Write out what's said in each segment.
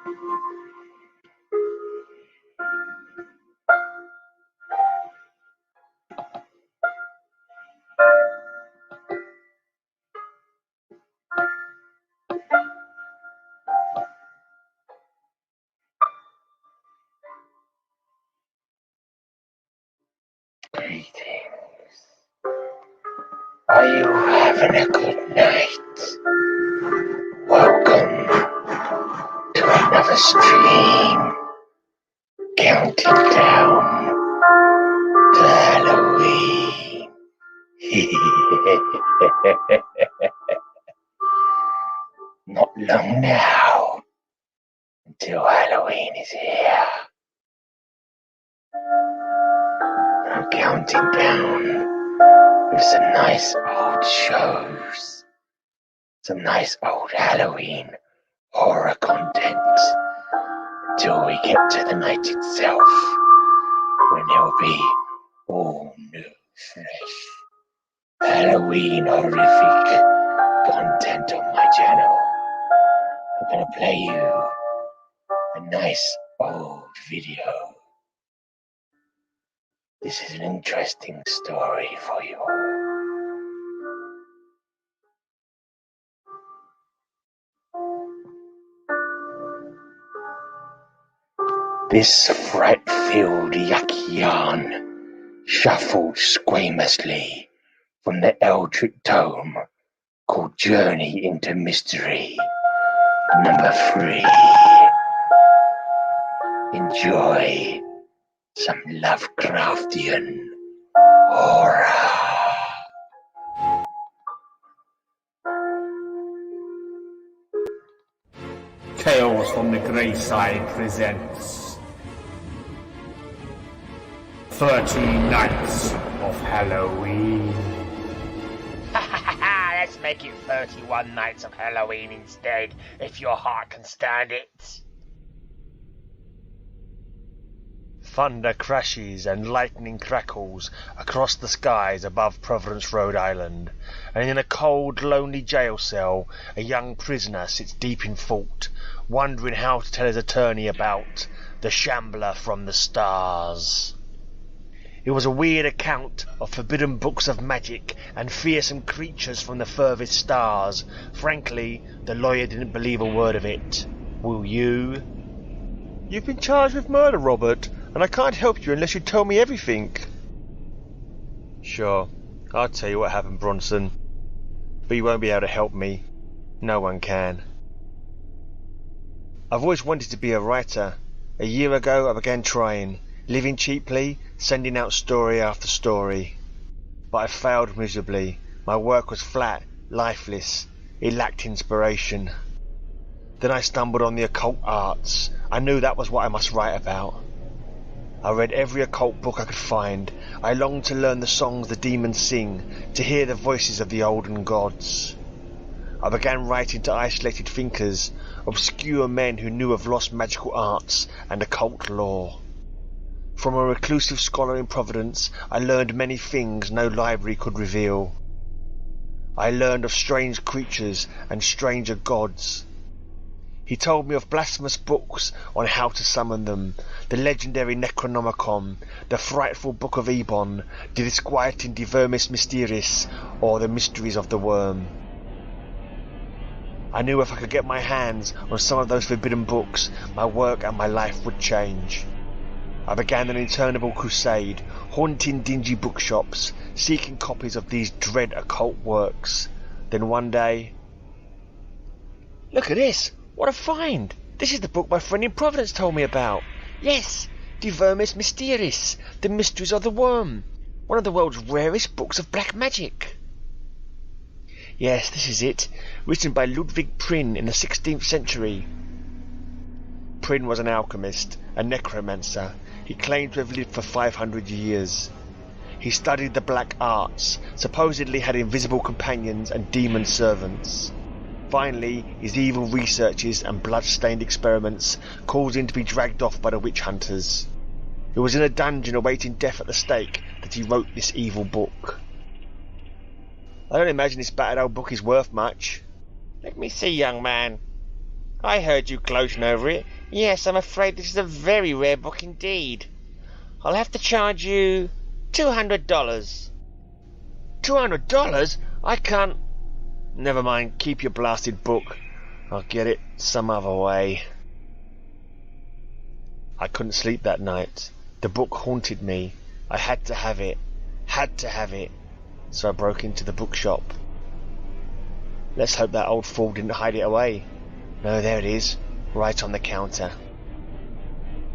Greetings. Are you having a good night? Welcome to another stream, counting down to Halloween. Not long now until Halloween is here. I'm counting down with some nice old shows, some nice old Halloween horror content until we get to the night itself, when there'll be all new, fresh Halloween horrific content on my channel. I'm gonna play you a nice old video. This is an interesting story for you all. This fright-filled yucky yarn shuffled squamously from the Eldritch tome called Journey into Mystery, number 3. Enjoy some Lovecraftian horror. Tales from the Grey Side presents 13 Nights of Halloween. Let's make it 31 Nights of Halloween instead, if your heart can stand it. Thunder crashes and lightning crackles across the skies above Providence, Rhode Island, and in a cold, lonely jail cell, a young prisoner sits deep in thought, wondering how to tell his attorney about the Shambler from the Stars. It was a weird account of forbidden books of magic and fearsome creatures from the furthest stars. Frankly, the lawyer didn't believe a word of it. Will you? You've been charged with murder, Robert, and I can't help you unless you tell me everything. Sure, I'll tell you what happened, Bronson. But you won't be able to help me. No one can. I've always wanted to be a writer. A year ago I began trying, living cheaply, sending out story after story. But I failed miserably. My work was flat, lifeless. It lacked inspiration. Then I stumbled on the occult arts. I knew that was what I must write about. I read every occult book I could find. I longed to learn the songs the demons sing, to hear the voices of the olden gods. I began writing to isolated thinkers, obscure men who knew of lost magical arts and occult lore. From a reclusive scholar in Providence, I learned many things no library could reveal. I learned of strange creatures and stranger gods. He told me of blasphemous books on how to summon them, the legendary Necronomicon, the frightful Book of Ebon, the disquieting De Vermis Mysteris, or the Mysteries of the Worm. I knew if I could get my hands on some of those forbidden books, my work and my life would change. I began an interminable crusade, haunting dingy bookshops, seeking copies of these dread occult works. Then one day... Look at this! What a find! This is the book my friend in Providence told me about. Yes, De Vermis Mysteris, the Mysteries of the Worm. One of the world's rarest books of black magic. Yes, this is it, written by Ludwig Prynne in the 16th century. Prynne was an alchemist, a necromancer. He claimed to have lived for 500 years. He studied the black arts, supposedly had invisible companions and demon servants. Finally, his evil researches and blood-stained experiments caused him to be dragged off by the witch hunters. It was in a dungeon awaiting death at the stake that he wrote this evil book. I don't imagine this battered old book is worth much. Let me see, young man. I heard you gloating over it. Yes, I'm afraid this is a very rare book indeed. I'll have to charge you $200. $200? I can't... Never mind, keep your blasted book. I'll get it some other way. I couldn't sleep that night. The book haunted me. I had to have it. Had to have it. So I broke into the bookshop. Let's hope that old fool didn't hide it away. No, there it is. Right on the counter.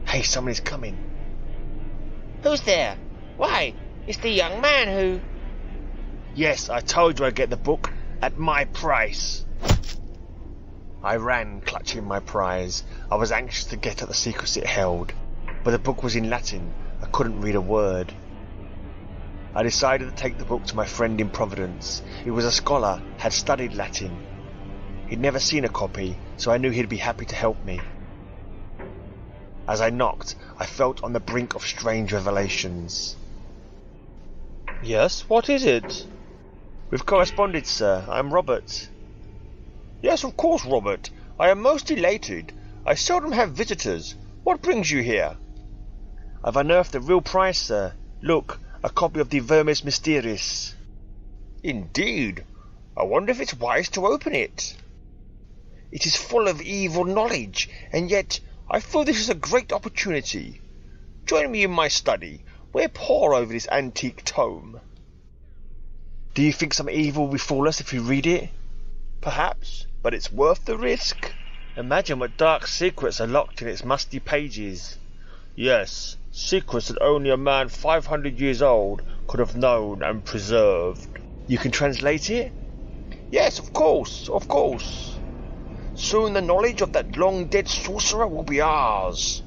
Hey, somebody's coming. Who's there? Why, it's the young man who... Yes, I told you I'd get the book at my price. I ran, clutching my prize. I was anxious to get at the secrets it held, but the book was in Latin. I couldn't read a word. I decided to take the book to my friend in Providence. He was a scholar, had studied Latin. He'd never seen a copy, so I knew he'd be happy to help me. As I knocked, I felt on the brink of strange revelations. Yes, what is it? We've corresponded, sir. I'm Robert. Yes, of course, Robert. I am most elated. I seldom have visitors. What brings you here? I've unearthed the real prize, sir. Look, a copy of the Vermis Mysteris. Indeed. I wonder if it's wise to open it. It is full of evil knowledge, and yet I feel this is a great opportunity. Join me in my study. We're poor over this antique tome. Do you think some evil will befall us if we read it? Perhaps, but it's worth the risk. Imagine what dark secrets are locked in its musty pages. Yes, secrets that only a man 500 years old could have known and preserved. You can translate it? Yes, of course, of course. Soon the knowledge of that long-dead sorcerer will be ours.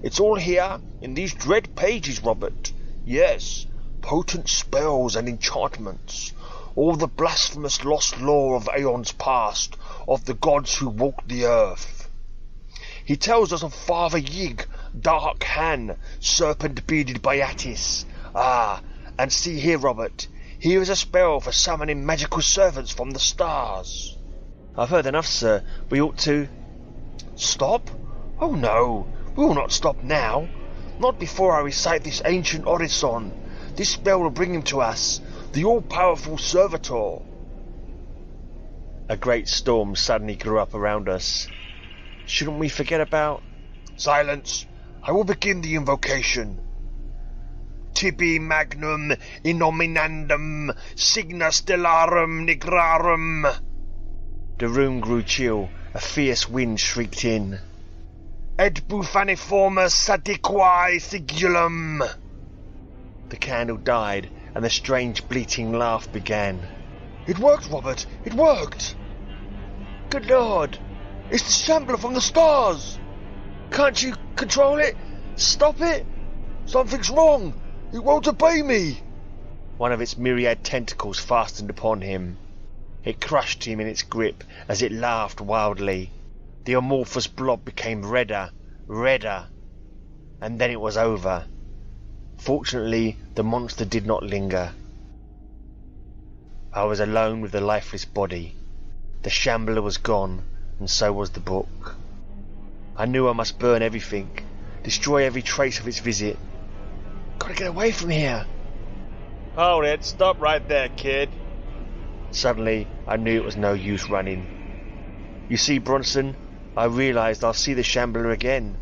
It's all here in these dread pages, Robert. Yes, potent spells and enchantments. All the blasphemous lost lore of aeons past, of the gods who walked the earth. He tells us of Father Yig, Dark Han, serpent-bearded Beatis. Ah, and see here, Robert, here is a spell for summoning magical servants from the stars. I've heard enough, sir. We ought to... Stop? Oh no, we will not stop now. Not before I recite this ancient orison. This spell will bring him to us, the all-powerful servitor. A great storm suddenly grew up around us. Shouldn't we forget about... Silence! I will begin the invocation. Tibi magnum innominandum signa stellarum nigrarum. The room grew chill. A fierce wind shrieked in. Et bufaniformus satiquae sigillum. The candle died, and the strange bleating laugh began. It worked, Robert! It worked! Good Lord! It's the shambler from the stars! Can't you control it? Stop it? Something's wrong! It won't obey me! One of its myriad tentacles fastened upon him. It crushed him in its grip as it laughed wildly. The amorphous blob became redder, and then it was over. Fortunately, the monster did not linger. I was alone with the lifeless body. The shambler was gone, and so was the book. I knew I must burn everything, destroy every trace of its visit. Gotta get away from here. Hold it, stop right there, kid. Suddenly, I knew it was no use running. You see, Bronson, I realized I'll see the shambler again.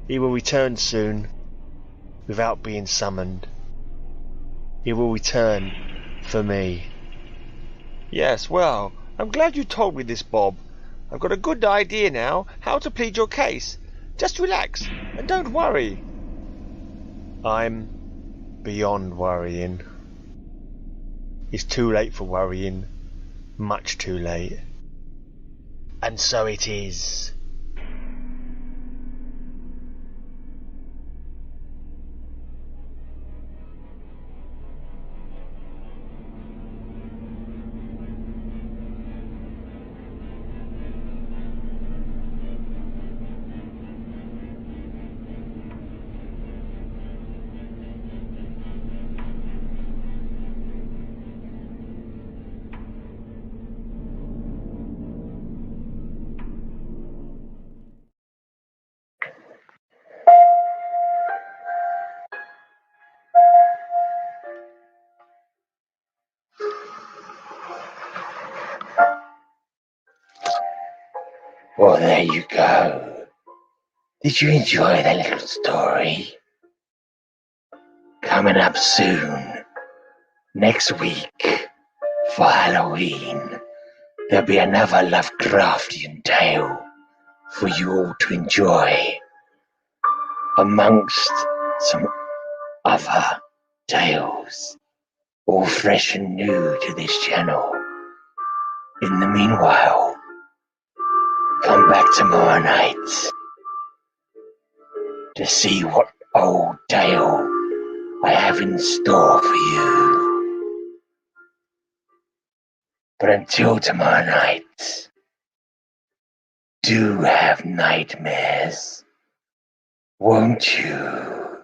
He will return soon, without being summoned. He will return for me. Yes, well, I'm glad you told me this, Bob. I've got a good idea now how to plead your case. Just relax and don't worry. I'm beyond worrying. It's too late for worrying. Much too late. And so it is. Well, there you go. Did you enjoy that little story? Coming up soon, next week, for Halloween, there'll be another Lovecraftian tale for you all to enjoy, amongst some other tales, all fresh and new to this channel. In the meanwhile, come back tomorrow night to see what old tale I have in store for you. But until tomorrow night, do have nightmares, won't you?